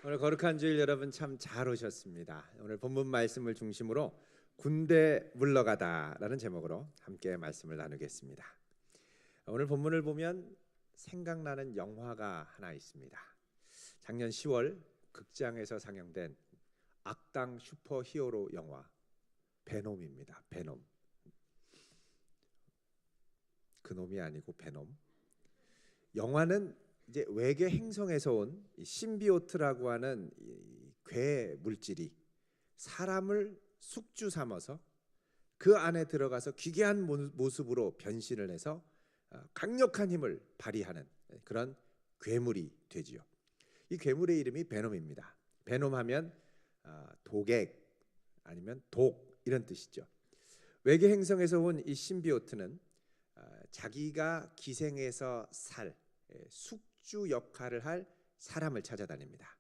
오늘 거룩한 주일 여러분 참 잘 오셨습니다. 오늘 본문 말씀을 중심으로 군대 물러가다라는 제목으로 함께 말씀을 나누겠습니다. 오늘 본문을 보면 생각나는 영화가 하나 있습니다. 작년 10월 극장에서 상영된 악당 슈퍼히어로 영화 베놈입니다. 베놈. 그놈이 아니고 베놈. 영화는 이제 외계 행성에서 온 신비오트라고 하는 괴 물질이 사람을 숙주 삼아서 그 안에 들어가서 기괴한 모습으로 변신을 해서 강력한 힘을 발휘하는 그런 괴물이 되지요. 이 괴물의 이름이 베놈입니다. 베놈하면 독액 아니면 독 이런 뜻이죠. 외계 행성에서 온 이 신비오트는 자기가 기생해서 살 숙주 역할을 할 사람을 찾아다닙니다.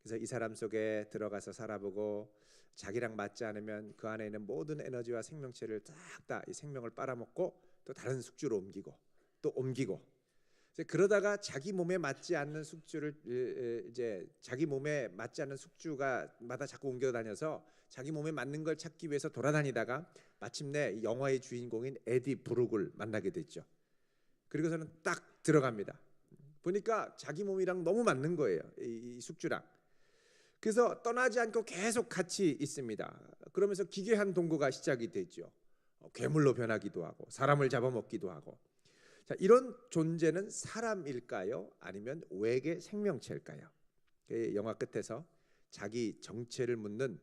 그래서 이 사람 속에 들어가서 살아보고 자기랑 맞지 않으면 그 안에 있는 모든 에너지와 생명체를 싹 다 이 생명을 빨아먹고 또 다른 숙주로 옮기고 또 옮기고, 그러다가 자기 몸에 맞지 않는 숙주를 이제 자기 몸에 맞지 않는 숙주가 마다 자꾸 옮겨 다녀서 자기 몸에 맞는 걸 찾기 위해서 돌아다니다가 마침내 영화의 주인공인 에디 브룩을 만나게 됐죠. 그리고서는 딱 들어갑니다. 보니까 자기 몸이랑 너무 맞는 거예요, 이 숙주랑. 그래서 떠나지 않고 계속 같이 있습니다. 그러면서 기괴한 동거가 시작이 되죠. 괴물로 변하기도 하고 사람을 잡아먹기도 하고. 자, 이런 존재는 사람일까요? 아니면 외계 생명체일까요? 영화 끝에서 자기 정체를 묻는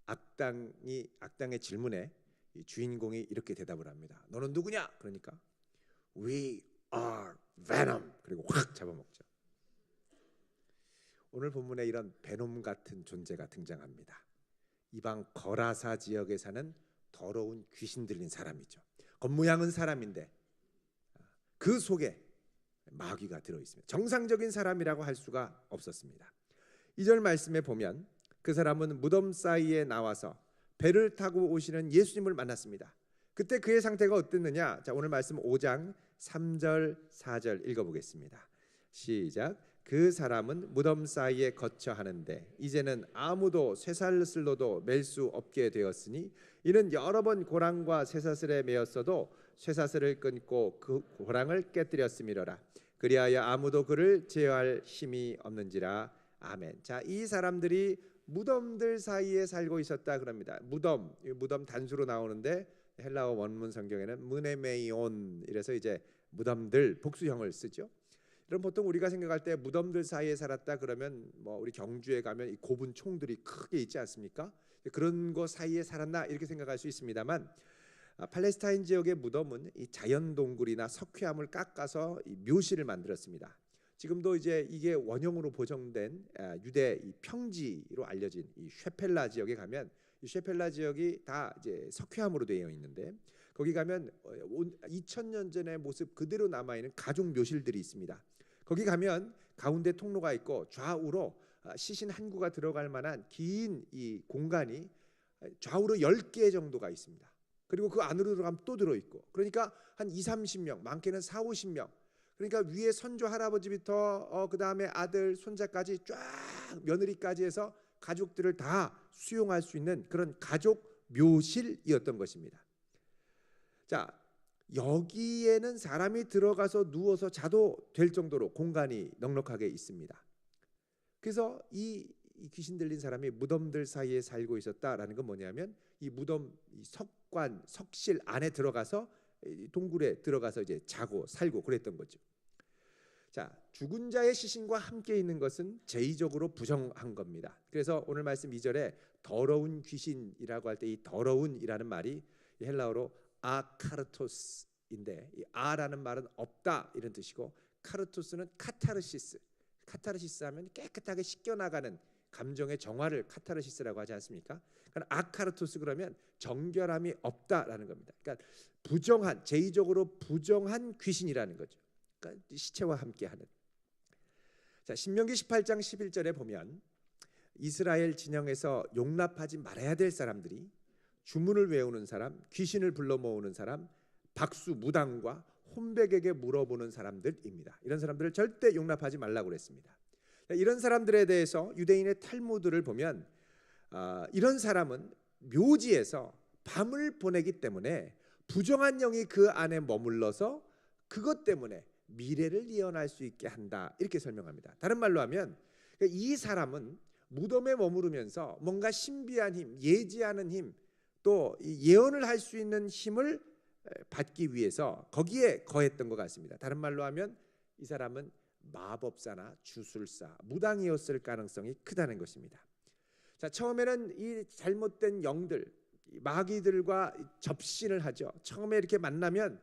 악당의 질문에 이 주인공이 이렇게 대답을 합니다. 너는 누구냐? 그러니까 We are Venom. 그리고 확 잡아먹죠. 오늘 본문에 이런 베놈 같은 존재가 등장합니다. 이방 거라사 지역에 사는 더러운 귀신 들린 사람이죠. 겉모양은 사람인데 그 속에 마귀가 들어있습니다. 정상적인 사람이라고 할 수가 없었습니다. 2절 말씀에 보면 그 사람은 무덤 사이에 나와서 배를 타고 오시는 예수님을 만났습니다. 그때 그의 상태가 어땠느냐? 자, 오늘 말씀 5장 3절 4절 읽어보겠습니다. 시작. 그 사람은 무덤 사이에 거처 하는데 이제는 아무도 쇠사슬로도 맬 수 없게 되었으니 이는 여러 번 고랑과 쇠사슬에 매었어도 쇠사슬을 끊고 그 고랑을 깨뜨렸음이로라. 그리하여 아무도 그를 제어할 힘이 없는지라. 아멘. 자, 이 사람들이 무덤들 사이에 살고 있었다 그럽니다. 무덤 단수로 나오는데 헬라어 원문 성경에는 무네메이온 이래서 이제 무덤들 복수형을 쓰죠. 그럼 보통 우리가 생각할 때 무덤들 사이에 살았다 그러면 뭐 우리 경주에 가면 이 곱은 총들이 크게 있지 않습니까? 그런 거 사이에 살았나 이렇게 생각할 수 있습니다만, 팔레스타인 지역의 무덤은 이 자연 동굴이나 석회암을 깎아서 이 묘실을 만들었습니다. 지금도 이제 이게 원형으로 보정된 유대 이 평지로 알려진 이 쉐펠라 지역에 가면 이 쉐펠라 지역이 다 이제 석회암으로 되어 있는데 거기 가면 2000년 전의 모습 그대로 남아 있는 가족 묘실들이 있습니다. 거기 가면 가운데 통로가 있고 좌우로 시신 한 구가 들어갈 만한 긴 이 공간이 좌우로 10개 정도가 있습니다. 그리고 그 안으로 들어가면 또 들어있고, 그러니까 한 20-30명, 많게는 40-50명. 그러니까 위에 선조 할아버지부터 그 다음에 아들 손자까지 쫙 며느리까지 해서 가족들을 다 수용할 수 있는 그런 가족 묘실이었던 것입니다. 자, 여기에는 사람이 들어가서 누워서 자도 될 정도로 공간이 넉넉하게 있습니다. 그래서 이 귀신 들린 사람이 무덤들 사이에 살고 있었다라는 건 뭐냐면 이 무덤 이 석관 석실 안에 들어가서 동굴에 들어가서 이제 자고 살고 그랬던 거죠. 자, 죽은 자의 시신과 함께 있는 것은 제의적으로 부정한 겁니다. 그래서 오늘 말씀 2절에 더러운 귀신이라고 할 때 이 더러운이라는 말이 헬라어로 아카르토스인데, 이 아라는 말은 없다 이런 뜻이고 카르토스는 카타르시스. 카타르시스 하면 깨끗하게 씻겨나가는 감정의 정화를 카타르시스라고 하지 않습니까? 그러니까 아카르토스 그러면 정결함이 없다라는 겁니다. 그러니까 부정한, 제의적으로 부정한 귀신이라는 거죠. 그러니까 시체와 함께하는. 자, 신명기 18장 11절에 보면 이스라엘 진영에서 용납하지 말아야 될 사람들이 주문을 외우는 사람, 귀신을 불러 모으는 사람, 박수 무당과 혼백에게 물어보는 사람들입니다. 이런 사람들을 절대 용납하지 말라고 그랬습니다. 이런 사람들에 대해서 유대인의 탈무드를 보면 이런 사람은 묘지에서 밤을 보내기 때문에 부정한 영이 그 안에 머물러서 그것 때문에 미래를 예언할 수 있게 한다, 이렇게 설명합니다. 다른 말로 하면 이 사람은 무덤에 머무르면서 뭔가 신비한 힘, 예지하는 힘, 또 예언을 할 수 있는 힘을 받기 위해서 거기에 거했던 것 같습니다. 다른 말로 하면 이 사람은 마법사나 주술사, 무당이었을 가능성이 크다는 것입니다. 자, 처음에는 이 잘못된 영들, 마귀들과 접신을 하죠. 처음에 이렇게 만나면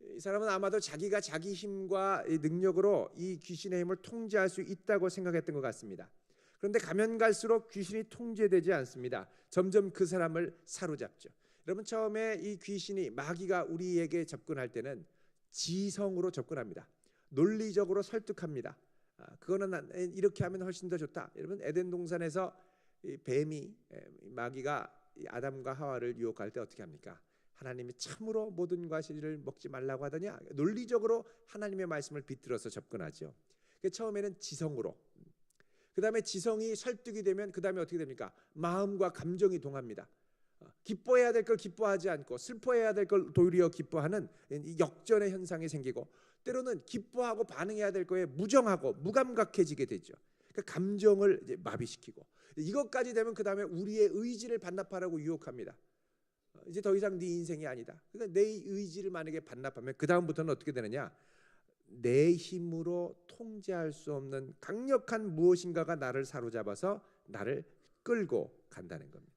이 사람은 아마도 자기가 자기 힘과 능력으로 이 귀신의 힘을 통제할 수 있다고 생각했던 것 같습니다. 그런데 가면 갈수록 귀신이 통제되지 않습니다. 점점 그 사람을 사로잡죠. 여러분, 처음에 이 귀신이, 마귀가 우리에게 접근할 때는 지성으로 접근합니다. 논리적으로 설득합니다. 그거는 이렇게 하면 훨씬 더 좋다. 여러분, 에덴 동산에서 뱀이, 마귀가 아담과 하와를 유혹할 때 어떻게 합니까? 하나님이 참으로 모든 과실을 먹지 말라고 하더냐? 논리적으로 하나님의 말씀을 비틀어서 접근하죠. 처음에는 지성으로, 그 다음에 지성이 설득이 되면 그 다음에 어떻게 됩니까? 마음과 감정이 동합니다. 기뻐해야 될 걸 기뻐하지 않고 슬퍼해야 될 걸 도리어 기뻐하는 역전의 현상이 생기고, 때로는 기뻐하고 반응해야 될 거에 무정하고 무감각해지게 되죠. 그러니까 감정을 이제 마비시키고, 이것까지 되면 그 다음에 우리의 의지를 반납하라고 유혹합니다. 이제 더 이상 네 인생이 아니다. 그러니까 내 의지를 만약에 반납하면 그 다음부터는 어떻게 되느냐? 내 힘으로 통제할 수 없는 강력한 무엇인가가 나를 사로잡아서 나를 끌고 간다는 겁니다.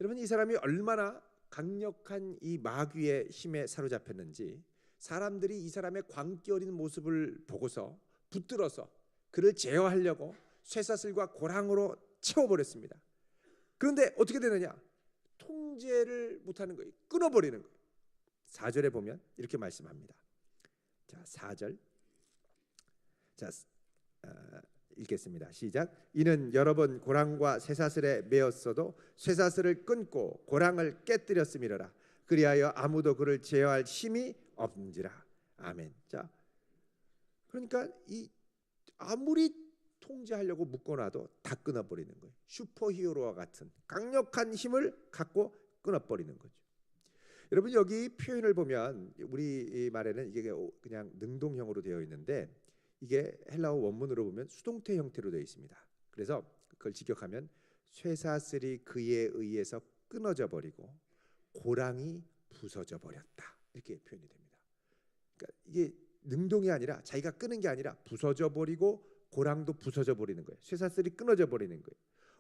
여러분, 이 사람이 얼마나 강력한 이 마귀의 힘에 사로잡혔는지 사람들이 이 사람의 광기 어린 모습을 보고서 붙들어서 그를 제어하려고 쇠사슬과 고랑으로 채워버렸습니다. 그런데 어떻게 되느냐? 통제를 못하는 거예요. 끊어버리는 거예요. 4절에 보면 이렇게 말씀합니다. 자, 4절. 자, 읽겠습니다. 시작. 이는 여러 번 고랑과 쇠사슬에 매었어도 쇠사슬을 끊고 고랑을 깨뜨렸음이로라. 그리하여 아무도 그를 제어할 힘이 없는지라. 아멘. 자, 그러니까 이 아무리 통제하려고 묶어놔도 다 끊어버리는 거예요. 슈퍼히어로와 같은 강력한 힘을 갖고 끊어버리는 거죠. 여러분, 여기 표현을 보면 우리 말에는 이게 그냥 능동형으로 되어 있는데 이게 헬라어 원문으로 보면 수동태 형태로 되어 있습니다. 그래서 그걸 직역하면 쇠사슬이 그에 의해서 끊어져 버리고 고랑이 부서져 버렸다, 이렇게 표현이 됩니다. 그러니까 이게 능동이 아니라, 자기가 끄는 게 아니라 부서져 버리고 고랑도 부서져 버리는 거예요. 쇠사슬이 끊어져 버리는 거예요.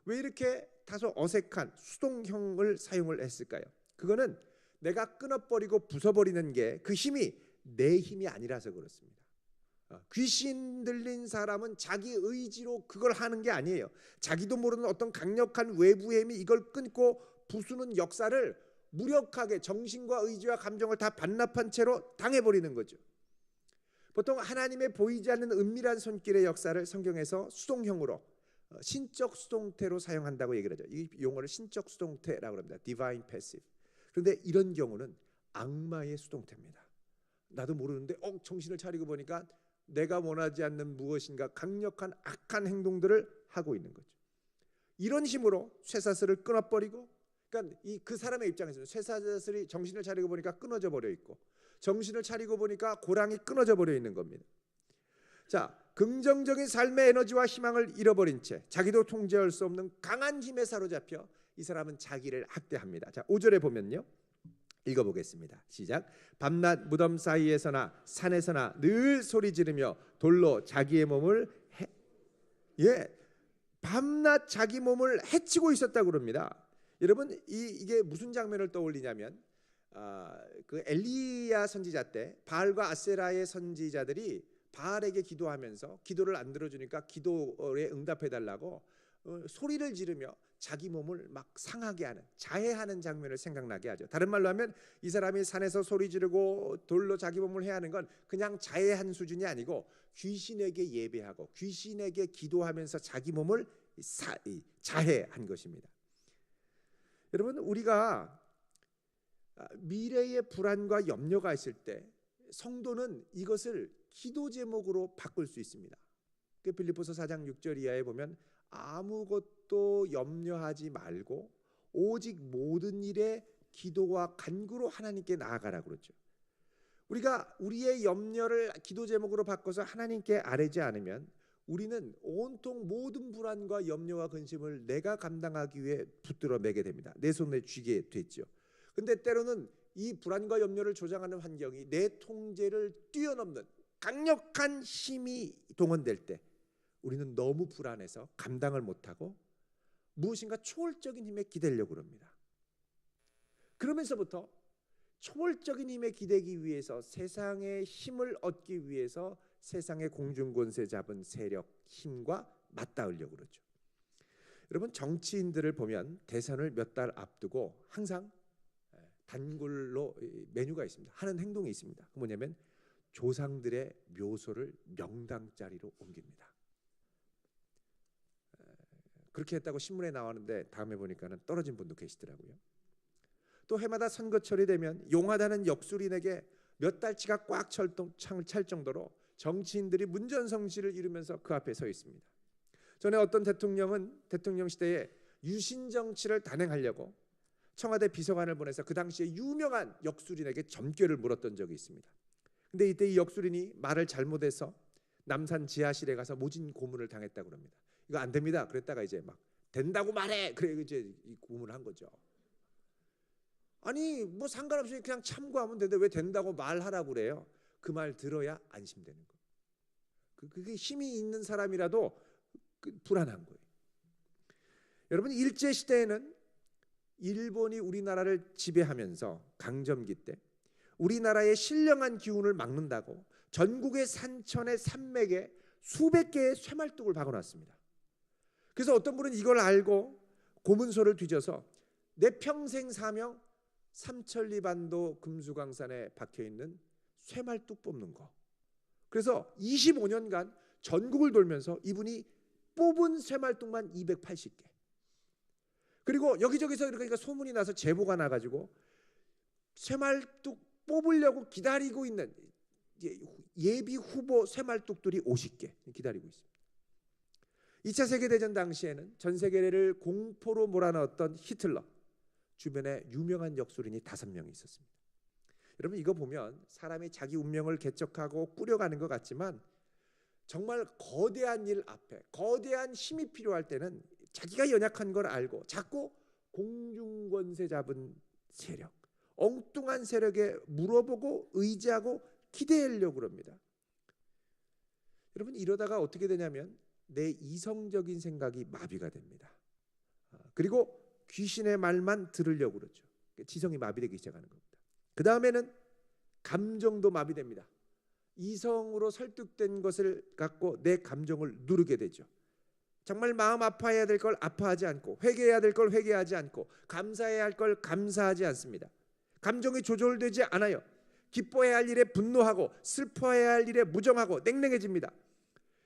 왜 이렇게 다소 어색한 수동형을 사용을 했을까요? 그거는 내가 끊어버리고 부숴버리는 게 그 힘이 내 힘이 아니라서 그렇습니다. 귀신 들린 사람은 자기 의지로 그걸 하는 게 아니에요. 자기도 모르는 어떤 강력한 외부의 힘이 이걸 끊고 부수는 역사를 무력하게 정신과 의지와 감정을 다 반납한 채로 당해버리는 거죠. 보통 하나님의 보이지 않는 은밀한 손길의 역사를 성경에서 수동형으로, 신적 수동태로 사용한다고 얘기를 하죠. 이 용어를 신적 수동태라고 합니다. Divine Passive. 그런데 이런 경우는 악마의 수동태입니다. 나도 모르는데 정신을 차리고 보니까 내가 원하지 않는 무엇인가 강력한 악한 행동들을 하고 있는 거죠. 이런 힘으로 쇠사슬을 끊어버리고, 그러니까 그 사람의 입장에서는 쇠사슬이 정신을 차리고 보니까 끊어져 버려 있고, 정신을 차리고 보니까 고랑이 끊어져 버려 있는 겁니다. 자, 긍정적인 삶의 에너지와 희망을 잃어버린 채 자기도 통제할 수 없는 강한 힘에 사로잡혀 이 사람은 자기를 학대합니다. 자, 5절에 보면요, 읽어보겠습니다. 시작. 밤낮 무덤 사이에서나 산에서나 늘 소리 지르며 돌로 자기의 몸을 밤낮 자기 몸을 해치고 있었다고 그럽니다. 여러분, 이게 무슨 장면을 떠올리냐면 그 엘리야 선지자 때 바알과 아세라의 선지자들이 바알에게 기도하면서 기도를 안 들어주니까 기도에 응답해달라고 소리를 지르며 자기 몸을 막 상하게 하는, 자해하는 장면을 생각나게 하죠. 다른 말로 하면 이 사람이 산에서 소리 지르고 돌로 자기 몸을 해하는 건 그냥 자해한 수준이 아니고 귀신에게 예배하고 귀신에게 기도하면서 자기 몸을 자해한 것입니다. 여러분, 우리가 미래의 불안과 염려가 있을 때 성도는 이것을 기도 제목으로 바꿀 수 있습니다. 빌립보서 4장 6절 이하에 보면 아무것도 염려하지 말고 오직 모든 일에 기도와 간구로 하나님께 나아가라 그러죠. 우리가 우리의 염려를 기도 제목으로 바꿔서 하나님께 아뢰지 않으면 우리는 온통 모든 불안과 염려와 근심을 내가 감당하기 위해 붙들어 매게 됩니다. 내 손에 쥐게 됐죠. 근데 때로는 이 불안과 염려를 조장하는 환경이 내 통제를 뛰어넘는 강력한 힘이 동원될 때 우리는 너무 불안해서 감당을 못하고 무엇인가 초월적인 힘에 기대려고 합니다. 그러면서부터 초월적인 힘에 기대기 위해서 세상의 힘을 얻기 위해서 세상의 공중권세 잡은 세력 힘과 맞닿으려고 그러죠. 여러분, 정치인들을 보면 대선을 몇 달 앞두고 항상 단골로 메뉴가 있습니다. 하는 행동이 있습니다. 그 뭐냐면 조상들의 묘소를 명당 자리로 옮깁니다. 그렇게 했다고 신문에 나왔는데 다음에 보니까는 떨어진 분도 계시더라고요. 또 해마다 선거철이 되면 용하다는 역술인에게 몇 달치가 꽉 찰 정도로 정치인들이 문전성시를 이루면서 그 앞에 서 있습니다. 전에 어떤 대통령은 대통령 시대에 유신 정치를 단행하려고 청와대 비서관을 보내서 그 당시에 유명한 역술인에게 점괘를 물었던 적이 있습니다. 근데 이때 이 역술인이 말을 잘못해서 남산 지하실에 가서 모진 고문을 당했다고 합니다. 이거 안 됩니다. 그랬다가 이제 막 된다고 말해. 그래 이제 고문을 한 거죠. 아니 뭐 상관없이 그냥 참고하면 되는데 왜 된다고 말하라고 그래요? 그 말 들어야 안심되는 거예요. 그게 힘이 있는 사람이라도 불안한 거예요. 여러분, 일제 시대에는 일본이 우리나라를 지배하면서 강점기 때 우리나라의 신령한 기운을 막는다고 전국의 산천의 산맥에 수백 개의 쇠말뚝을 박아놨습니다. 그래서 어떤 분은 이걸 알고 고문서를 뒤져서 내 평생 사명 삼천리반도 금수강산에 박혀있는 쇠말뚝 뽑는 거. 그래서 25년간 전국을 돌면서 이분이 뽑은 쇠말뚝만 280개. 그리고 여기저기서 그러니까 소문이 나서 제보가 나가지고 쇠말뚝 뽑으려고 기다리고 있는 예비 후보 쇠말뚝들이 50개 기다리고 있습니다. 2차 세계대전 당시에는 전 세계를 공포로 몰아넣었던 히틀러 주변에 유명한 역술인이 5명이 있었습니다. 여러분, 이거 보면 사람이 자기 운명을 개척하고 꾸려가는 것 같지만 정말 거대한 일 앞에 거대한 힘이 필요할 때는 자기가 연약한 걸 알고 자꾸 공중권세 잡은 세력, 엉뚱한 세력에 물어보고 의지하고 기대하려고 합니다. 여러분, 이러다가 어떻게 되냐면 내 이성적인 생각이 마비가 됩니다. 그리고 귀신의 말만 들으려고 그러죠. 지성이 마비되기 시작하는 겁니다. 그 다음에는 감정도 마비됩니다. 이성으로 설득된 것을 갖고 내 감정을 누르게 되죠. 정말 마음 아파해야 될 걸 아파하지 않고 회개해야 될 걸 회개하지 않고 감사해야 할 걸 감사하지 않습니다. 감정이 조절되지 않아요. 기뻐해야 할 일에 분노하고 슬퍼해야 할 일에 무정하고 냉랭해집니다.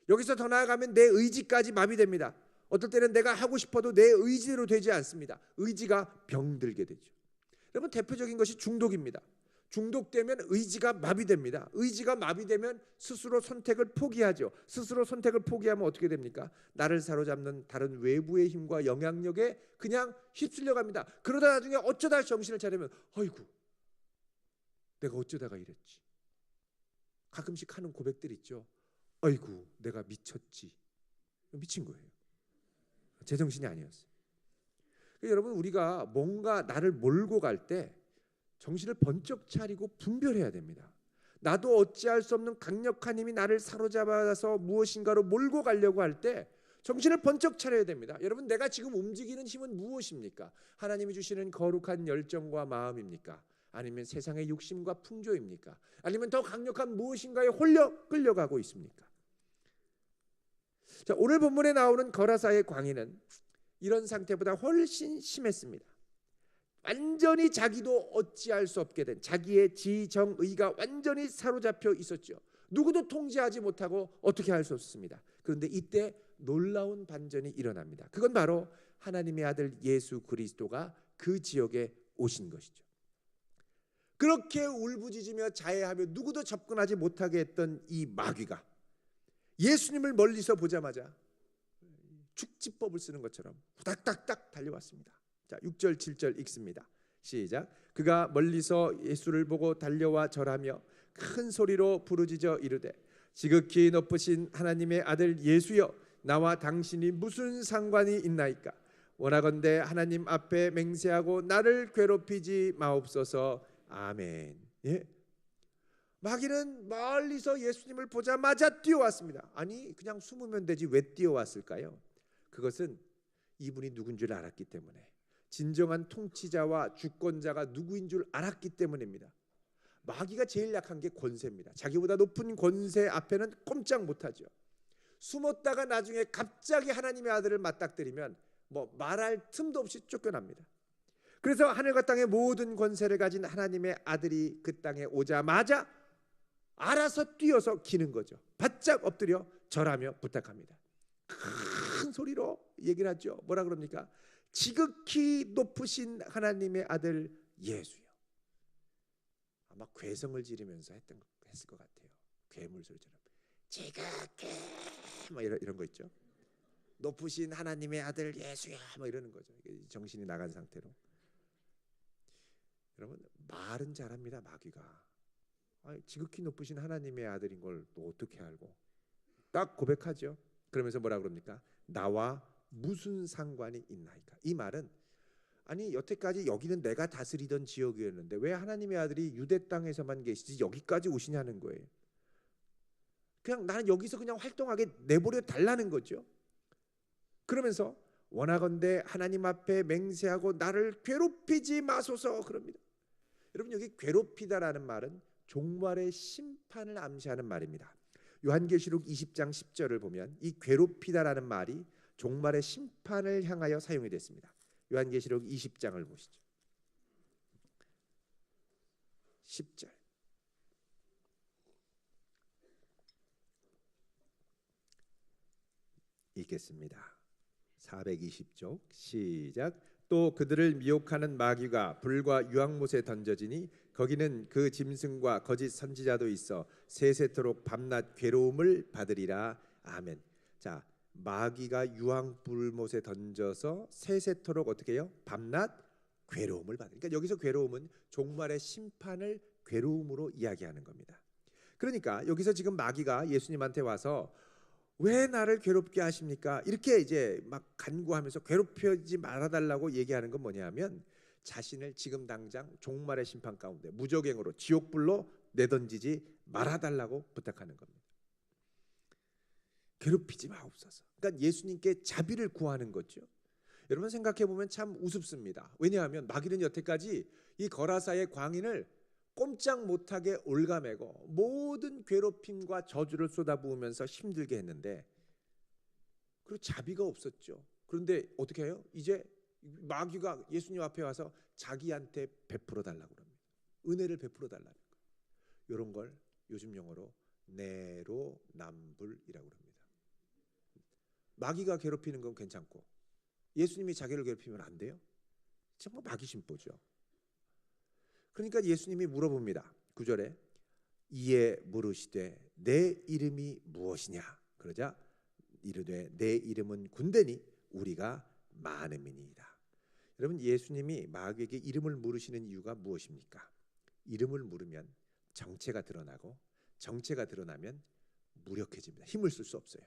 여기서 더 나아가면 내 의지까지 마비됩니다. 어떨 때는 내가 하고 싶어도 내 의지대로 되지 않습니다. 의지가 병들게 되죠. 여러분, 대표적인 것이 중독입니다. 중독되면 의지가 마비됩니다. 의지가 마비되면 스스로 선택을 포기하죠. 스스로 선택을 포기하면 어떻게 됩니까? 나를 사로잡는 다른 외부의 힘과 영향력에 그냥 휩쓸려 갑니다. 그러다 나중에 어쩌다 정신을 차리면 아이고 내가 어쩌다가 이랬지. 가끔씩 하는 고백들 있죠. 아이고 내가 미쳤지. 미친 거예요. 제정신이 아니었어요. 여러분, 우리가 뭔가 나를 몰고 갈 때 정신을 번쩍 차리고 분별해야 됩니다. 나도 어찌할 수 없는 강력한 힘이 나를 사로잡아서 무엇인가로 몰고 가려고 할 때 정신을 번쩍 차려야 됩니다. 여러분, 내가 지금 움직이는 힘은 무엇입니까? 하나님이 주시는 거룩한 열정과 마음입니까? 아니면 세상의 욕심과 풍조입니까? 아니면 더 강력한 무엇인가에 홀려 끌려가고 있습니까? 자, 오늘 본문에 나오는 거라사의 광인은 이런 상태보다 훨씬 심했습니다. 완전히 자기도 어찌할 수 없게 된 자기의 지정의가 완전히 사로잡혀 있었죠. 누구도 통제하지 못하고 어떻게 할 수 없습니다. 그런데 이때 놀라운 반전이 일어납니다. 그건 바로 하나님의 아들 예수 그리스도가 그 지역에 오신 것이죠. 그렇게 울부짖으며 자해하며 누구도 접근하지 못하게 했던 이 마귀가 예수님을 멀리서 보자마자 축지법을 쓰는 것처럼 후닥닥닥 달려왔습니다. 자, 6절 7절 읽습니다. 시작. 그가 멀리서 예수를 보고 달려와 절하며 큰 소리로 부르짖어 이르되 지극히 높으신 하나님의 아들 예수여, 나와 당신이 무슨 상관이 있나이까? 원하건대 하나님 앞에 맹세하고 나를 괴롭히지 마옵소서. 아멘. 예? 마귀는 멀리서 예수님을 보자마자 뛰어왔습니다. 아니, 그냥 숨으면 되지 왜 뛰어왔을까요? 그것은 이분이 누군 줄 알았기 때문에, 진정한 통치자와 주권자가 누구인 줄 알았기 때문입니다. 마귀가 제일 약한 게 권세입니다. 자기보다 높은 권세 앞에는 꼼짝 못하죠. 숨었다가 나중에 갑자기 하나님의 아들을 맞닥뜨리면 뭐 말할 틈도 없이 쫓겨납니다. 그래서 하늘과 땅의 모든 권세를 가진 하나님의 아들이 그 땅에 오자마자 알아서 뛰어서 기는 거죠. 바짝 엎드려 절하며 부탁합니다. 큰 소리로 얘기를 하죠. 뭐라 그럽니까? 지극히 높으신 하나님의 아들 예수요. 아마 괴성을 지르면서 했을 것 같아요. 괴물 소리처럼 지극히 뭐 이런 거 있죠. 높으신 하나님의 아들 예수야 뭐 이러는 거죠. 정신이 나간 상태로. 여러분, 말은 잘합니다. 마귀가. 지극히 높으신 하나님의 아들인 걸 또 어떻게 알고? 딱 고백하죠. 그러면서 뭐라 그럽니까? 나와 무슨 상관이 있나이까? 이 말은, 아니 여태까지 여기는 내가 다스리던 지역이었는데 왜 하나님의 아들이 유대 땅에서만 계시지 여기까지 오시냐는 거예요. 그냥 나는 여기서 그냥 활동하게 내버려 달라는 거죠. 그러면서 원하건대 하나님 앞에 맹세하고 나를 괴롭히지 마소서 그럽니다. 여러분, 여기 괴롭히다라는 말은 종말의 심판을 암시하는 말입니다. 요한계시록 20장 10절을 보면 이 괴롭히다라는 말이 종말의 심판을 향하여 사용이 됐습니다. 요한계시록 20장을 보시죠. 10절. 읽겠습니다. 420쪽 시작. 또 그들을 미혹하는 마귀가 불과 유황못에 던져지니 거기는 그 짐승과 거짓 선지자도 있어 세세토록 밤낮 괴로움을 받으리라. 아멘. 자, 마귀가 유황불못에 던져서 세세토록 어떻게 해요? 밤낮 괴로움을 받으니까, 그러니까 여기서 괴로움은 종말의 심판을 괴로움으로 이야기하는 겁니다. 그러니까 여기서 지금 마귀가 예수님한테 와서 왜 나를 괴롭게 하십니까? 이렇게 이제 막 간구하면서 괴롭히지 말아달라고 얘기하는 건 뭐냐면 자신을 지금 당장 종말의 심판 가운데 무저갱으로 지옥불로 내던지지 말아달라고 부탁하는 겁니다. 괴롭히지 마옵소서. 그러니까 예수님께 자비를 구하는 거죠. 여러분 생각해 보면 참 우습습니다. 왜냐하면 마귀는 여태까지 이 거라사의 광인을 꼼짝 못하게 올가매고 모든 괴롭힘과 저주를 쏟아부으면서 힘들게 했는데, 그리고 자비가 없었죠. 그런데 어떻게 해요? 이제 마귀가 예수님 앞에 와서 자기한테 베풀어 달라고 합니다. 은혜를 베풀어 달라는 거예요. 이런 걸 요즘 용어로 내로남불이라고 합니다. 마귀가 괴롭히는 건 괜찮고 예수님이 자기를 괴롭히면 안 돼요? 정말 마귀 심보죠. 그러니까 예수님이 물어봅니다. 9절에 이에 물으시되 내 이름이 무엇이냐? 그러자 이르되 내 이름은 군대니 우리가 많음이니이다. 여러분, 예수님이 마귀에게 이름을 물으시는 이유가 무엇입니까? 이름을 물으면 정체가 드러나고 정체가 드러나면 무력해집니다. 힘을 쓸 수 없어요.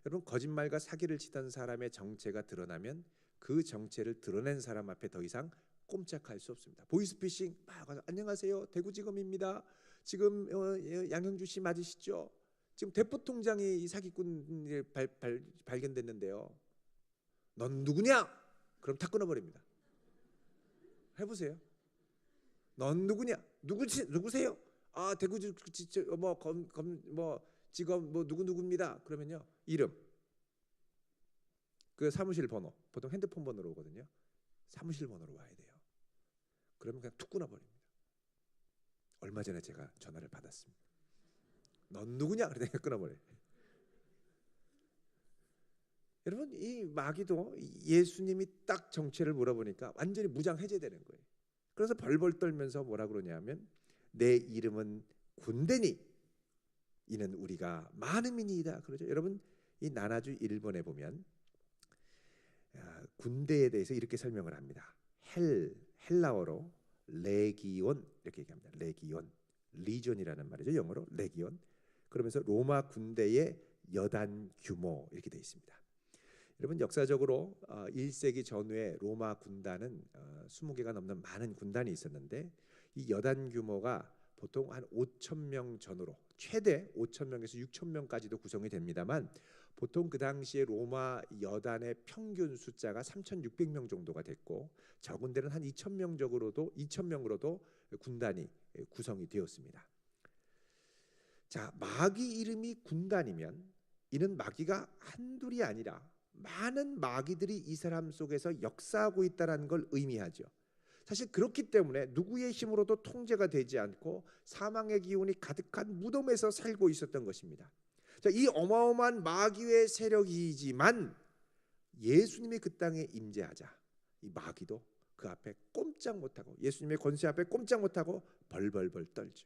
여러분, 거짓말과 사기를 치던 사람의 정체가 드러나면 그 정체를 드러낸 사람 앞에 더 이상 꼼짝할 수 없습니다. 보이스피싱 막 와서 안녕하세요, 대구지검입니다. 지금 양형주 씨 맞으시죠? 지금 대포통장이 이 사기꾼 발견됐는데요. 넌 누구냐? 그럼 다 끊어버립니다. 해보세요. 넌 누구냐? 누구세요? 아, 대구지 직업 뭐 누구입니다. 그러면요, 이름, 그 사무실 번호, 보통 핸드폰 번호로 오거든요. 사무실 번호로 와야 돼요. 그러면 그냥 툭 끊어버립니다. 얼마 전에 제가 전화를 받았습니다. 넌 누구냐? 그러더니 끊어버려요. 여러분, 이 마귀도 예수님이 딱 정체를 물어보니까 완전히 무장해제되는 거예요. 그래서 벌벌 떨면서 뭐라 그러냐면 내 이름은 군대니 이는 우리가 많음이니이다 그러죠. 여러분 이 나나주 1번에 보면 군대에 대해서 이렇게 설명을 합니다. 헬라어로 레기온 이렇게 얘기합니다. 레기온, 리전이라는 말이죠. 영어로 레기온. 그러면서 로마 군대의 여단 규모 이렇게 되어 있습니다. 여러분 역사적으로 1세기 전후에 로마 군단은 20개가 넘는 많은 군단이 있었는데 이 여단 규모가 보통 한 5천 명 전후로 최대 5천 명에서 6천 명까지도 구성이 됩니다만 보통 그 당시에 로마 여단의 평균 숫자가 3,600명 정도가 됐고 적은 데는 한 2,000명으로도 군단이 구성이 되었습니다. 자, 마귀 이름이 군단이면 이는 마귀가 한둘이 아니라 많은 마귀들이 이 사람 속에서 역사하고 있다는 걸 의미하죠. 사실 그렇기 때문에 누구의 힘으로도 통제가 되지 않고 사망의 기운이 가득한 무덤에서 살고 있었던 것입니다. 자, 이 어마어마한 마귀의 세력이지만 예수님이 그 땅에 임재하자 이 마귀도 그 앞에 꼼짝 못하고 예수님의 권세 앞에 꼼짝 못하고 벌벌벌 떨죠.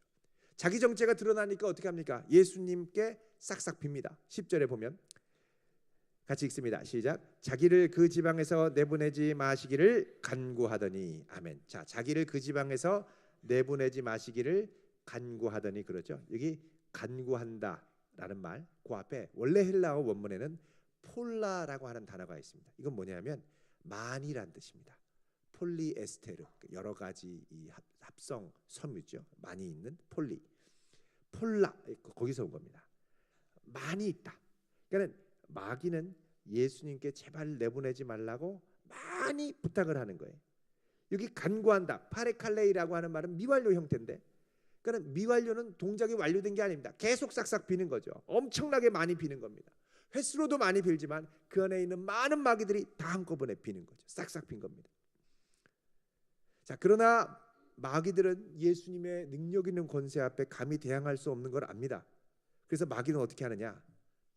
자기 정체가 드러나니까 어떻게 합니까? 예수님께 싹싹 빕니다. 10절에 보면 같이 읽습니다. 시작. 자기를 그 지방에서 내보내지 마시기를 간구하더니 아멘. 자, 자기를 그 지방에서 내보내지 마시기를 간구하더니 그러죠. 여기 간구한다라는 말, 그 앞에 원래 헬라어 원문에는 폴라라고 하는 단어가 있습니다. 이건 뭐냐면 만이란 뜻입니다. 폴리에스테르, 여러 가지 이 합성 섬유죠. 많이 있는 폴라 거기서 온 겁니다. 많이 있다. 그러니까 마귀는 예수님께 제발 내보내지 말라고 많이 부탁을 하는 거예요. 여기 간구한다. 파레칼레이라고 하는 말은 미완료 형태인데, 그러니까 미완료는 동작이 완료된 게 아닙니다. 계속 싹싹 비는 거죠. 엄청나게 많이 비는 겁니다. 횟수로도 많이 빌지만 그 안에 있는 많은 마귀들이 다 한꺼번에 비는 거죠. 싹싹 빈 겁니다. 자, 그러나 마귀들은 예수님의 능력 있는 권세 앞에 감히 대항할 수 없는 걸 압니다. 그래서 마귀는 어떻게 하느냐?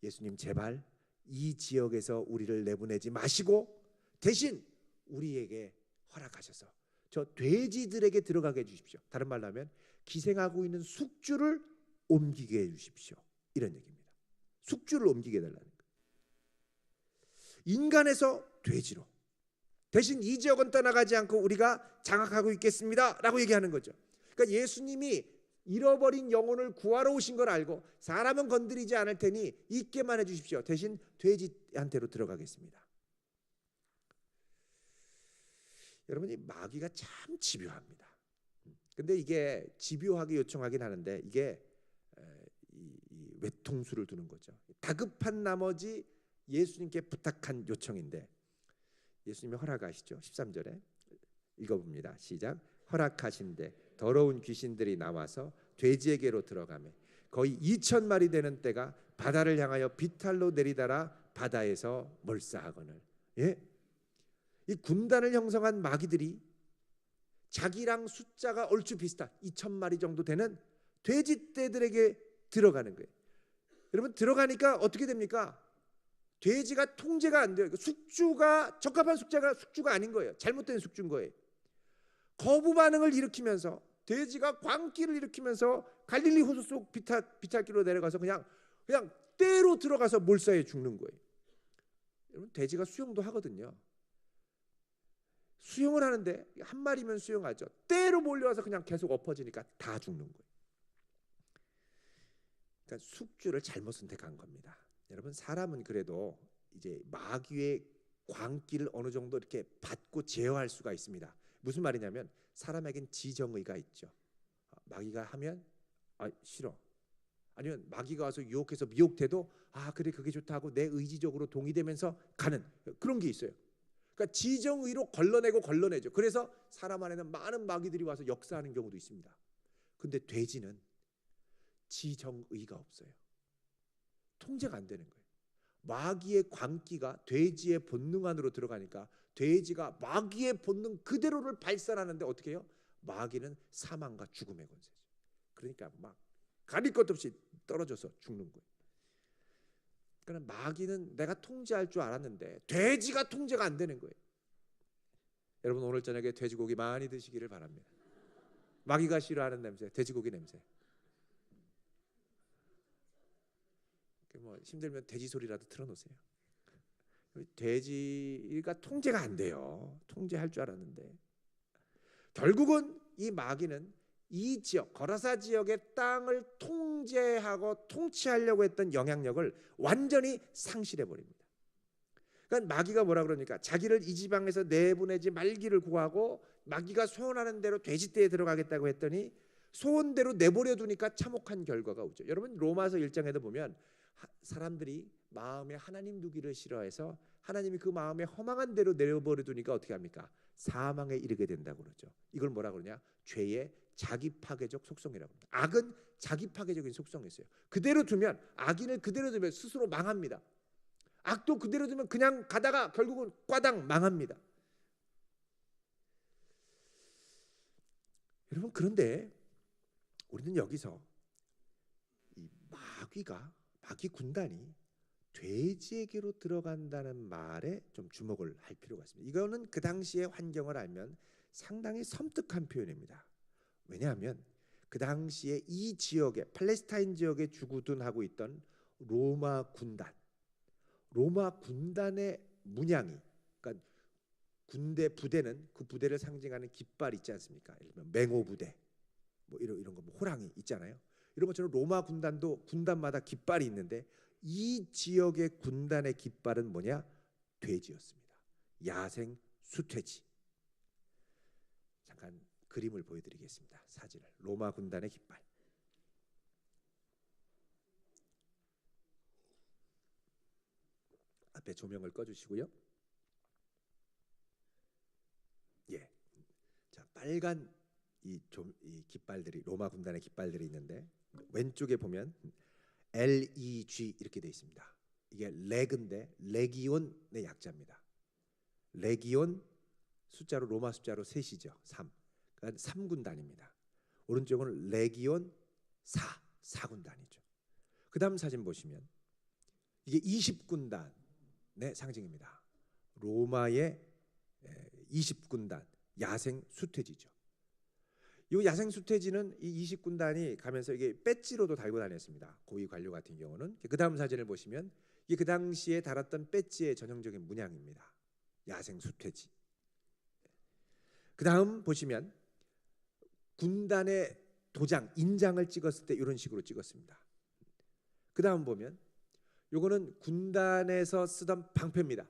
예수님 제발 이 지역에서 우리를 내보내지 마시고 대신 우리에게 허락하셔서 저 돼지들에게 들어가게 해주십시오. 다른 말로 하면 기생하고 있는 숙주를 옮기게 해주십시오. 이런 얘기입니다. 숙주를 옮기게 해달라는 거예요. 인간에서 돼지로 대신 이 지역은 떠나가지 않고 우리가 장악하고 있겠습니다 라고 얘기하는 거죠. 그러니까 예수님이 잃어버린 영혼을 구하러 오신 걸 알고 사람은 건드리지 않을 테니 있게만 해주십시오. 대신 돼지한테로 들어가겠습니다. 여러분 이 마귀가 참 집요합니다. 근데 이게 집요하게 요청하긴 하는데 이게 이 외통수를 두는 거죠. 다급한 나머지 예수님께 부탁한 요청인데 예수님이 허락하시죠. 13절에 읽어봅니다. 시작. 허락하신대 더러운 귀신들이 나와서 돼지에게로 들어가매 거의 2,000마리 되는 떼가 바다를 향하여 비탈로 내리달아 바다에서 몰사하거늘. 예? 이 군단을 형성한 마귀들이 자기랑 숫자가 얼추 비슷한 2,000마리 정도 되는 돼지떼들에게 들어가는 거예요. 여러분 들어가니까 어떻게 됩니까? 돼지가 통제가 안 돼요. 숙주가 적합한 숙주가 아닌 거예요. 잘못된 숙주인 거예요. 거부 반응을 일으키면서 돼지가 광기를 일으키면서 갈릴리 호수 속 비탈길로 내려가서 그냥 떼로 들어가서 몰사해 죽는 거예요. 여러분 돼지가 수영도 하거든요. 수영을 하는데 한 마리면 수영하죠. 떼로 몰려와서 그냥 계속 엎어지니까 다 죽는 거예요. 그러니까 숙주를 잘못 선택한 겁니다. 여러분 사람은 그래도 이제 마귀의 광기를 어느 정도 이렇게 받고 제어할 수가 있습니다. 무슨 말이냐면 사람에겐 지정의가 있죠. 마귀가 하면 싫어. 아니면 마귀가 와서 유혹해서 미혹돼도 그래 그게 좋다 하고 내 의지적으로 동의되면서 가는 그런 게 있어요. 그러니까 지정의로 걸러내죠. 그래서 사람 안에는 많은 마귀들이 와서 역사하는 경우도 있습니다. 근데 돼지는 지정의가 없어요. 통제가 안 되는 거예요. 마귀의 광기가 돼지의 본능 안으로 들어가니까 돼지가 마귀의 본능 그대로를 발산하는데 어떻게 해요? 마귀는 사망과 죽음의 권세죠. 그러니까 막 가릴 것도 없이 떨어져서 죽는 거예요. 그러니까 마귀는 내가 통제할 줄 알았는데 돼지가 통제가 안 되는 거예요. 여러분 오늘 저녁에 돼지고기 많이 드시기를 바랍니다. 마귀가 싫어하는 냄새, 돼지고기 냄새. 뭐 힘들면 돼지 소리라도 틀어놓으세요. 돼지가 통제가 안 돼요. 통제할 줄 알았는데 결국은 이 마귀는 이 지역 거라사 지역의 땅을 통제하고 통치하려고 했던 영향력을 완전히 상실해 버립니다. 그러니까 마귀가 뭐라 그러니까 자기를 이 지방에서 내보내지 말기를 구하고 마귀가 소원하는 대로 돼지떼에 들어가겠다고 했더니 소원대로 내버려 두니까 참혹한 결과가 오죠. 여러분 로마서 1장에도 보면 사람들이 마음에 하나님 두기를 싫어해서 하나님이 그 마음에 허망한 대로 내버려 두니까 어떻게 합니까? 사망에 이르게 된다고 그러죠. 이걸 뭐라 그러냐? 죄의 자기 파괴적 속성이라고 합니다. 악은 자기 파괴적인 속성이 있어요. 그대로 두면 악인을 그대로 두면 스스로 망합니다. 악도 그대로 두면 그냥 가다가 결국은 꽈당 망합니다. 여러분 그런데 우리는 여기서 이 마귀 군단이 돼지에게로 들어간다는 말에 좀 주목을 할 필요가 있습니다. 이거는 그 당시의 환경을 알면 상당히 섬뜩한 표현입니다. 왜냐하면 그 당시에 이 지역에 팔레스타인 지역에 주둔하고 있던 로마 군단의 문양이, 그러니까 군대 부대는 그 부대를 상징하는 깃발 있지 않습니까? 예를 들면 맹호 부대, 뭐 이런 거, 뭐 호랑이 있잖아요. 이런 것처럼 로마 군단도 군단마다 깃발이 있는데 이 지역의 군단의 깃발은 뭐냐? 돼지였습니다. 야생 수퇴지. 잠깐 그림을 보여드리겠습니다. 사진을. 로마 군단의 깃발. 앞에 조명을 꺼주시고요. 예. 자, 빨간 이 깃발들이 로마 군단의 깃발들이 있는데 왼쪽에 보면 LEG 이렇게 되어 있습니다. 이게 레그인데 레기온의 약자입니다. 레기온 숫자로 로마 숫자로 3이죠. 3. 그러니까 3군단입니다. 오른쪽은 레기온 4군단이죠. 그 다음 사진 보시면 이게 20군단의 상징입니다. 로마의 20군단 야생 수퇴지죠. 이 야생 수퇴지는 이 20군단이 가면서 이게 배지로도 달고 다녔습니다. 고위 관료 같은 경우는. 그 다음 사진을 보시면 이게 그 당시에 달았던 배지의 전형적인 문양입니다. 야생 수퇴지. 그 다음 보시면 군단의 도장, 인장을 찍었을 때 이런 식으로 찍었습니다. 그 다음 보면 요거는 군단에서 쓰던 방패입니다.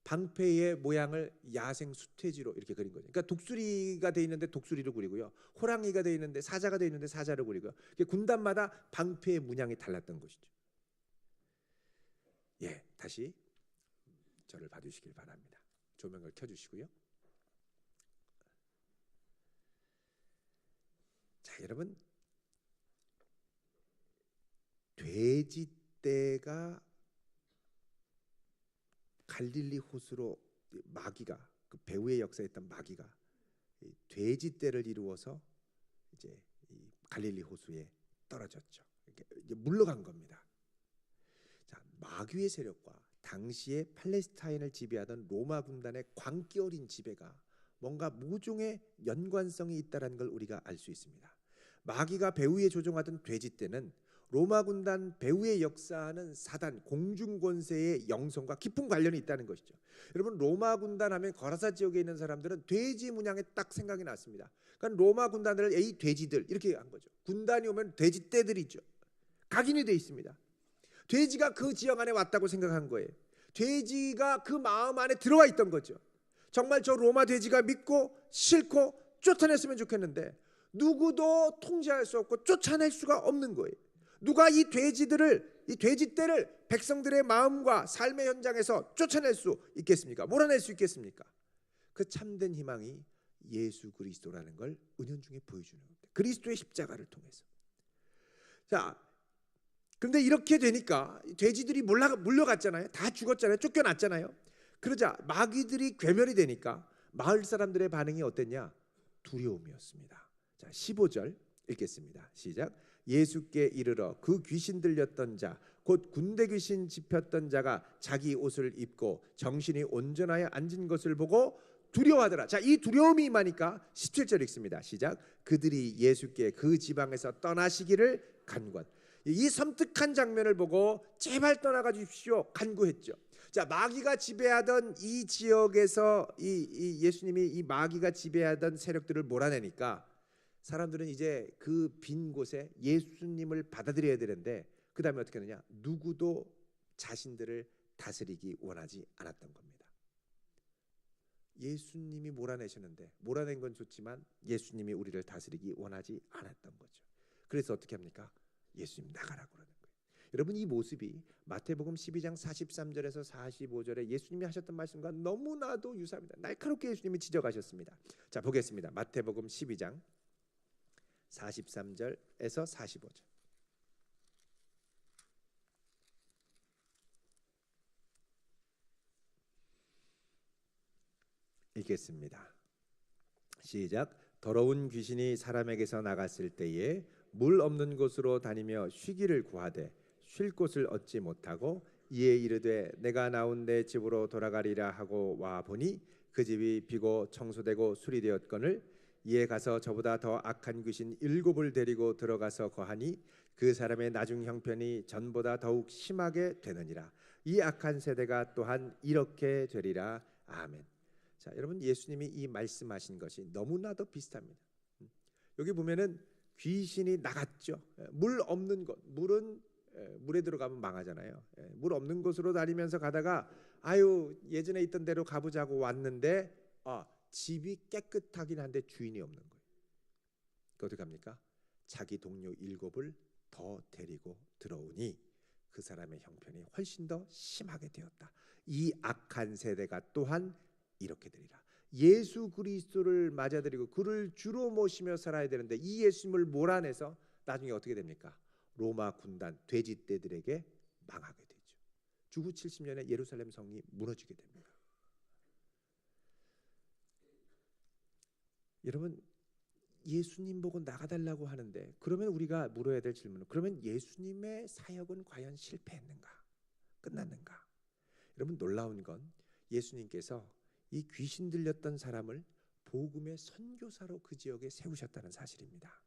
방패의 모양을 야생 수퇴지로 이렇게 그린 거죠. 그러니까 독수리가 돼 있는데 독수리를 그리고요. 호랑이가 돼 있는데 사자가 돼 있는데 사자를 그리고요. 군단마다 방패의 문양이 달랐던 것이죠. 예, 다시 저를 봐주시길 바랍니다. 조명을 켜주시고요. 자, 여러분 돼지떼가 갈릴리 호수로 마귀가 그 배후의 역사에 있던 마귀가 돼지떼를 이루어서 이제 이 갈릴리 호수에 떨어졌죠. 이제 물러간 겁니다. 자, 마귀의 세력과 당시에 팔레스타인을 지배하던 로마 군단의 광기 어린 지배가 뭔가 모종의 연관성이 있다는 걸 우리가 알 수 있습니다. 마귀가 배후에 조종하던 돼지떼는 로마 군단 배후에 역사하는 사단 공중 권세의 영성과 깊은 관련이 있다는 것이죠. 여러분 로마 군단 하면 거라사 지역에 있는 사람들은 돼지 문양에 딱 생각이 났습니다. 그러니까 로마 군단들을 이 돼지들 이렇게 한 거죠. 군단이 오면 돼지떼들이죠. 각인이 돼 있습니다. 돼지가 그 지역 안에 왔다고 생각한 거예요. 돼지가 그 마음 안에 들어와 있던 거죠. 정말 저 로마 돼지가 믿고 싫고 쫓아냈으면 좋겠는데 누구도 통제할 수 없고 쫓아낼 수가 없는 거예요. 누가 이 돼지떼를 백성들의 마음과 삶의 현장에서 쫓아낼 수 있겠습니까? 몰아낼 수 있겠습니까? 그 참된 희망이 예수 그리스도라는 걸 은연중에 보여주는 겁니다. 그리스도의 십자가를 통해서. 자, 그런데 이렇게 되니까 돼지들이 물려갔잖아요. 다 죽었잖아요. 쫓겨났잖아요. 그러자 마귀들이 괴멸이 되니까 마을 사람들의 반응이 어땠냐? 두려움이었습니다. 자, 15절 읽겠습니다. 시작. 예수께 이르러 그 귀신 들렸던 자 곧 군대 귀신 집혔던 자가 자기 옷을 입고 정신이 온전하여 앉은 것을 보고 두려워하더라. 자, 이 두려움이 임하니까 17절 읽습니다. 시작. 그들이 예수께 그 지방에서 떠나시기를 간구한. 이 섬뜩한 장면을 보고 제발 떠나가 주십시오 간구했죠. 자, 마귀가 지배하던 이 지역에서 이 예수님이 이 마귀가 지배하던 세력들을 몰아내니까 사람들은 이제 그 빈 곳에 예수님을 받아들여야 되는데 그 다음에 어떻게 하느냐? 누구도 자신들을 다스리기 원하지 않았던 겁니다. 예수님이 몰아내셨는데 몰아낸 건 좋지만 예수님이 우리를 다스리기 원하지 않았던 거죠. 그래서 어떻게 합니까? 예수님 나가라고 그러는 거예요. 여러분, 이 모습이 마태복음 12장 43절에서 45절에 예수님이 하셨던 말씀과 너무나도 유사합니다. 날카롭게 예수님이 지적하셨습니다. 자, 보겠습니다. 마태복음 12장 43절에서 45절 읽겠습니다. 시작. 더러운 귀신이 사람에게서 나갔을 때에 물 없는 곳으로 다니며 쉬기를 구하되 쉴 곳을 얻지 못하고 이에 이르되 내가 나온 내 집으로 돌아가리라 하고 와 보니 그 집이 비고 청소되고 수리되었거늘 이에 가서 저보다 더 악한 귀신 7을 데리고 들어가서 거하니 그 사람의 나중 형편이 전보다 더욱 심하게 되느니라. 이 악한 세대가 또한 이렇게 되리라. 아멘. 자, 여러분, 예수님이 이 말씀하신 것이 너무나도 비슷합니다. 여기 보면은 귀신이 나갔죠. 물 없는 곳, 물에 들어가면 망하잖아요. 물 없는 곳으로 다니면서 가다가 아유 예전에 있던 대로 가보자고 왔는데 집이 깨끗하긴 한데 주인이 없는 거예요. 그 어떻게 합니까? 자기 동료 7을 더 데리고 들어오니 그 사람의 형편이 훨씬 더 심하게 되었다. 이 악한 세대가 또한 이렇게 되리라. 예수 그리스도를 맞아들이고 그를 주로 모시며 살아야 되는데 이 예수님을 몰아내서 나중에 어떻게 됩니까? 로마 군단 돼지떼들에게 망하게 되죠. 주후 70년에 예루살렘 성이 무너지게 됩니다. 여러분, 예수님 보고 나가달라고 하는데 그러면 우리가 물어야 될 질문은 그러면 예수님의 사역은 과연 실패했는가? 끝났는가? 여러분, 놀라운 건 예수님께서 이 귀신 들렸던 사람을 복음의 선교사로 그 지역에 세우셨다는 사실입니다.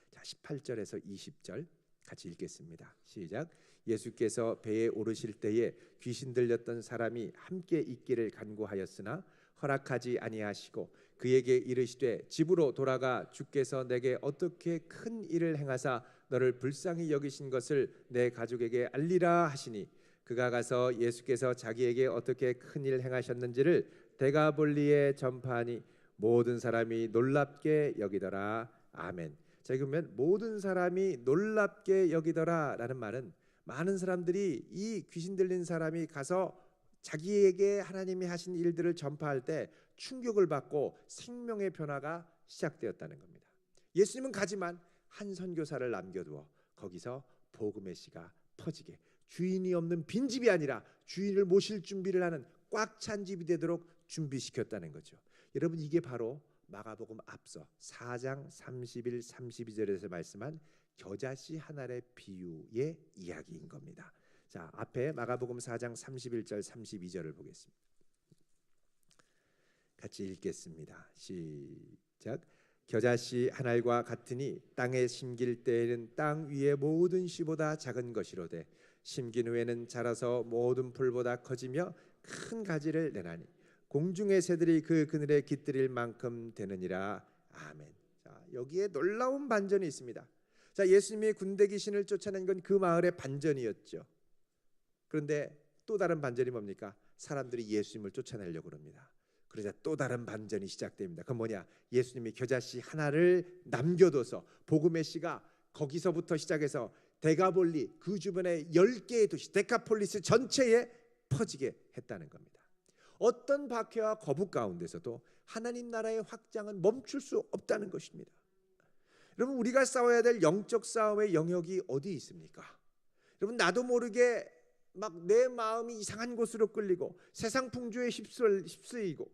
자, 18절에서 20절 같이 읽겠습니다. 시작. 예수께서 배에 오르실 때에 귀신 들렸던 사람이 함께 있기를 간구하였으나 허락하지 아니하시고 그에게 이르시되 집으로 돌아가 주께서 내게 어떻게 큰 일을 행하사 너를 불쌍히 여기신 것을 내 가족에게 알리라 하시니 그가 가서 예수께서 자기에게 어떻게 큰 일을 행하셨는지를 데가볼리에 전파하니 모든 사람이 놀랍게 여기더라. 아멘. 자, 그러면 모든 사람이 놀랍게 여기더라라는 말은 많은 사람들이 이 귀신 들린 사람이 가서 자기에게 하나님이 하신 일들을 전파할 때 충격을 받고 생명의 변화가 시작되었다는 겁니다. 예수님은 가지만 한 선교사를 남겨두어 거기서 복음의 씨가 퍼지게 주인이 없는 빈집이 아니라 주인을 모실 준비를 하는 꽉 찬 집이 되도록 준비시켰다는 거죠. 여러분, 이게 바로 마가복음 앞서 4장 31, 32절에서 말씀한 겨자씨 하나의 비유의 이야기인 겁니다. 자, 앞에 마가복음 4장 31절 32절을 보겠습니다. 같이 읽겠습니다. 시작. 겨자씨 한 알과 같으니 땅에 심길 때에는 땅 위의 모든 씨보다 작은 것이로되 심긴 후에는 자라서 모든 풀보다 커지며 큰 가지를 내나니 공중의 새들이 그 그늘에 깃들일 만큼 되느니라. 아멘. 자, 여기에 놀라운 반전이 있습니다. 자, 예수님이 군대 귀신을 쫓아낸 건 그 마을의 반전이었죠. 그런데 또 다른 반전이 뭡니까? 사람들이 예수님을 쫓아내려고 합니다. 그러자 또 다른 반전이 시작됩니다. 그건 뭐냐? 예수님이 겨자씨 하나를 남겨둬서 복음의 씨가 거기서부터 시작해서 데가볼리 그 주변의 10개의 도시 데카폴리스 전체에 퍼지게 했다는 겁니다. 어떤 박해와 거부 가운데서도 하나님 나라의 확장은 멈출 수 없다는 것입니다. 여러분, 우리가 싸워야 될 영적 싸움의 영역이 어디 있습니까? 여러분, 나도 모르게 막 내 마음이 이상한 곳으로 끌리고 세상 풍조에 휩쓸리고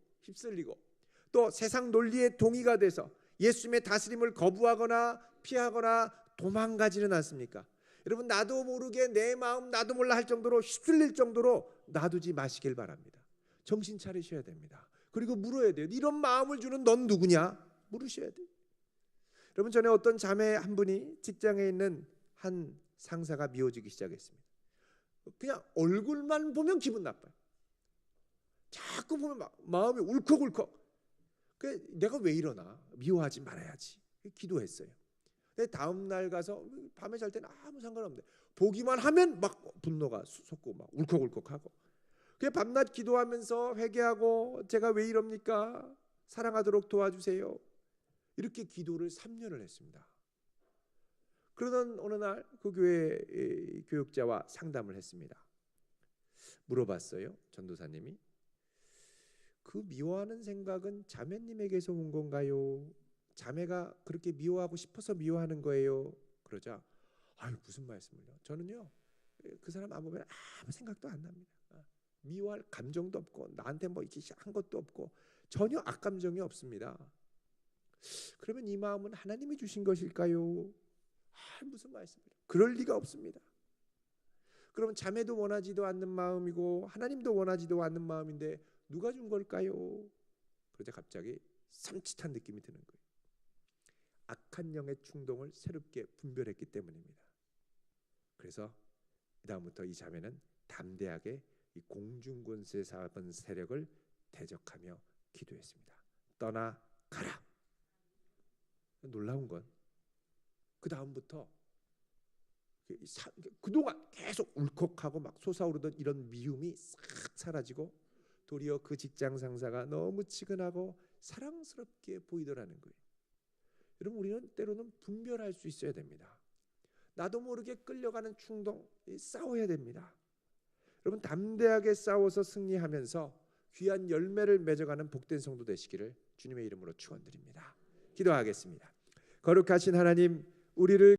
또 세상 논리에 동의가 돼서 예수님의 다스림을 거부하거나 피하거나 도망가지는 않습니까? 여러분, 나도 모르게 내 마음 나도 몰라 할 정도로 휩쓸릴 정도로 놔두지 마시길 바랍니다. 정신 차리셔야 됩니다. 그리고 물어야 돼요. 이런 마음을 주는 넌 누구냐? 물으셔야 돼요. 여러분, 전에 어떤 자매 한 분이 직장에 있는 한 상사가 미워지기 시작했습니다. 그냥 얼굴만 보면 기분 나빠요. 자꾸 보면 마음이 울컥울컥. 내가 왜 이러나, 미워하지 말아야지 기도했어요. 근데 다음 날 가서 밤에 잘 때는 아무 상관없는데 보기만 하면 막 분노가 솟고 막 울컥울컥하고, 그냥 밤낮 기도하면서 회개하고 제가 왜 이럽니까? 사랑하도록 도와주세요. 이렇게 기도를 3년을 했습니다. 그러던 어느 날 그 교회 교육자와 상담을 했습니다. 물어봤어요. 전도사님이, 그 미워하는 생각은 자매님에게서 온 건가요? 자매가 그렇게 미워하고 싶어서 미워하는 거예요? 그러자, 아유 무슨 말씀을요? 저는요 그 사람 안 보면 아무 생각도 안 납니다. 미워할 감정도 없고 나한테 뭐 이렇게 한 것도 없고 전혀 악감정이 없습니다. 그러면 이 마음은 하나님이 주신 것일까요? 무슨 말씀이에요? 그럴 리가 없습니다. 그러면 자매도 원하지도 않는 마음이고 하나님도 원하지도 않는 마음인데 누가 준 걸까요? 그러자 갑자기 삼치탄 느낌이 드는 거예요. 악한 영의 충동을 새롭게 분별했기 때문입니다. 그래서 그다음부터 이 자매는 담대하게 이 공중권세 사번 세력을 대적하며 기도했습니다. 떠나가라. 놀라운 건 그 다음부터 그동안 계속 울컥하고 막 솟아오르던 이런 미움이 싹 사라지고 도리어 그 직장 상사가 너무 치근하고 사랑스럽게 보이더라는 거예요. 여러분, 우리는 때로는 분별할 수 있어야 됩니다. 나도 모르게 끌려가는 충동, 싸워야 됩니다. 여러분, 담대하게 싸워서 승리하면서 귀한 열매를 맺어가는 복된 성도 되시기를 주님의 이름으로 축원드립니다. 기도하겠습니다. 거룩하신 하나님, 우리를